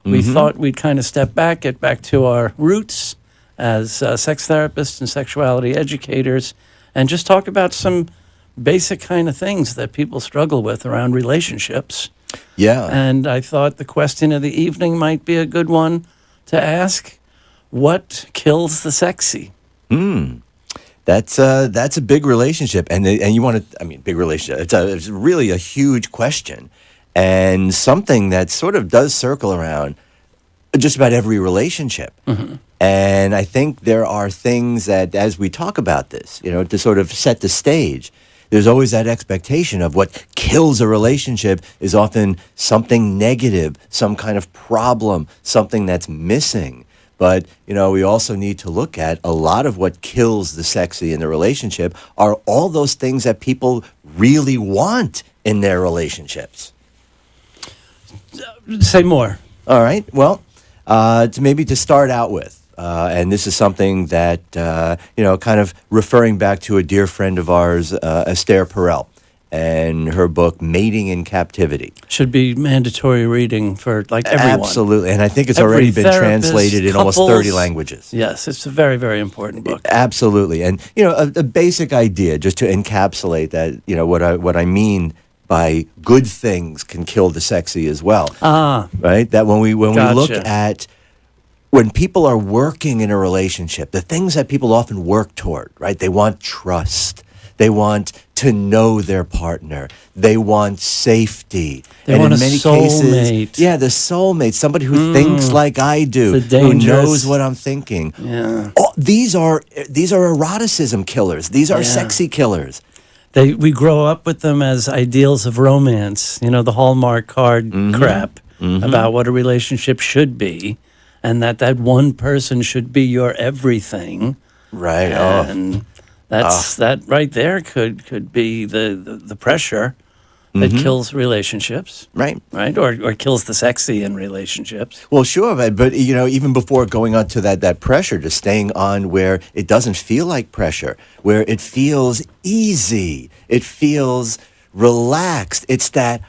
We thought we'd kind of step back, get back to our roots as sex therapists and sexuality educators, and just talk about some basic kind of things that people struggle with around relationships. Yeah. And I thought the question of the evening might be a good one to ask. What kills the sexy? That's a big relationship, and you want to. I mean, big relationship. It's really a huge question, and something that sort of does circle around just about every relationship. And I think there are things that, as we talk about this, to sort of set the stage, there's always that expectation of what kills a relationship is often something negative, some kind of problem, something that's missing. But, we also need to look at a lot of what kills the sexy in the relationship are all those things that people really want in their relationships. Say more. All right. Well, to start out with, and this is something that, kind of referring back to a dear friend of ours, Esther Perel, and her book, Mating in Captivity. Should be mandatory reading for everyone. Absolutely. And I think it's Every already been therapist, translated in almost 30 languages. Yes, it's a very, very important book. Absolutely. And, a basic idea, just to encapsulate that, what I mean by good things can kill the sexy as well. Right? That when we look at when people are working in a relationship, the things that people often work toward, right? They want trust. They want to know their partner. They want safety. They want in many soulmate. Cases, the soulmate, somebody who thinks like I do, who knows what I'm thinking. Yeah. These are eroticism killers. These are sexy killers. We grow up with them as ideals of romance, the Hallmark card crap about what a relationship should be, and that one person should be your everything. Right. And that right there could be the pressure that kills relationships. Right. Right? Or kills the sexy in relationships. Well, sure, but even before going on to that pressure, to staying on where it doesn't feel like pressure, where it feels easy, it feels relaxed. It's that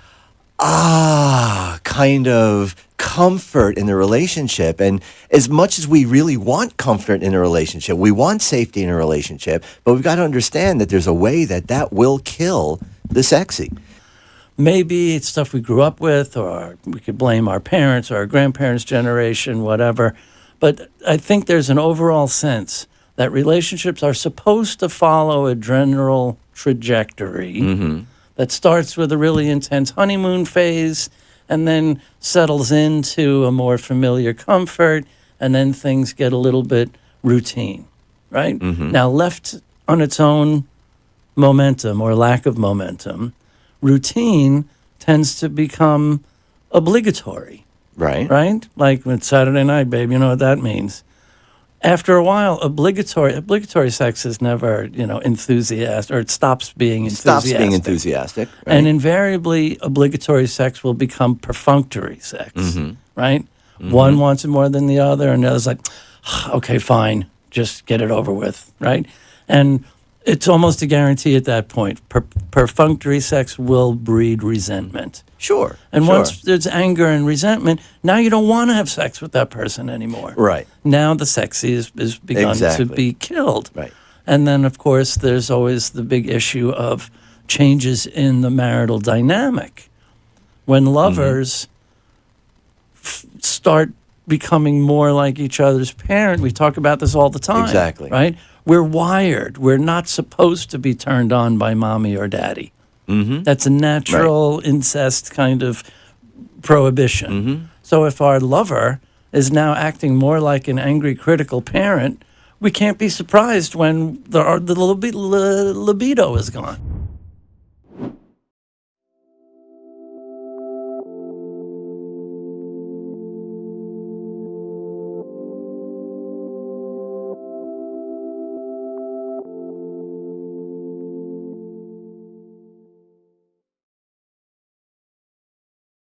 kind of comfort in the relationship. And as much as we really want comfort in a relationship, we want safety in a relationship, but we've got to understand that there's a way that will kill the sexy. Maybe it's stuff we grew up with, or we could blame our parents or our grandparents' generation, whatever. But I think there's an overall sense that relationships are supposed to follow a general trajectory that starts with a really intense honeymoon phase and then settles into a more familiar comfort, and then things get a little bit routine, right? Now, left on its own momentum or lack of momentum, routine tends to become obligatory. Right? Like with Saturday night, babe, you know what that means. After a while, obligatory sex is never, enthusiastic, or it stops being enthusiastic. Right? And invariably, obligatory sex will become perfunctory sex, right? One wants it more than the other, and the other's like, okay, fine, just get it over with, right? And it's almost a guarantee at that point. Perfunctory sex will breed resentment. Sure. And once there's anger and resentment, now you don't want to have sex with that person anymore. Right. Now the sexy is begun to be killed. Right. And then, of course, there's always the big issue of changes in the marital dynamic. When lovers start becoming more like each other's parent, we talk about this all the time. Exactly. Right? We're wired. We're not supposed to be turned on by mommy or daddy. That's a natural incest kind of prohibition. So if our lover is now acting more like an angry, critical parent, we can't be surprised when the libido is gone.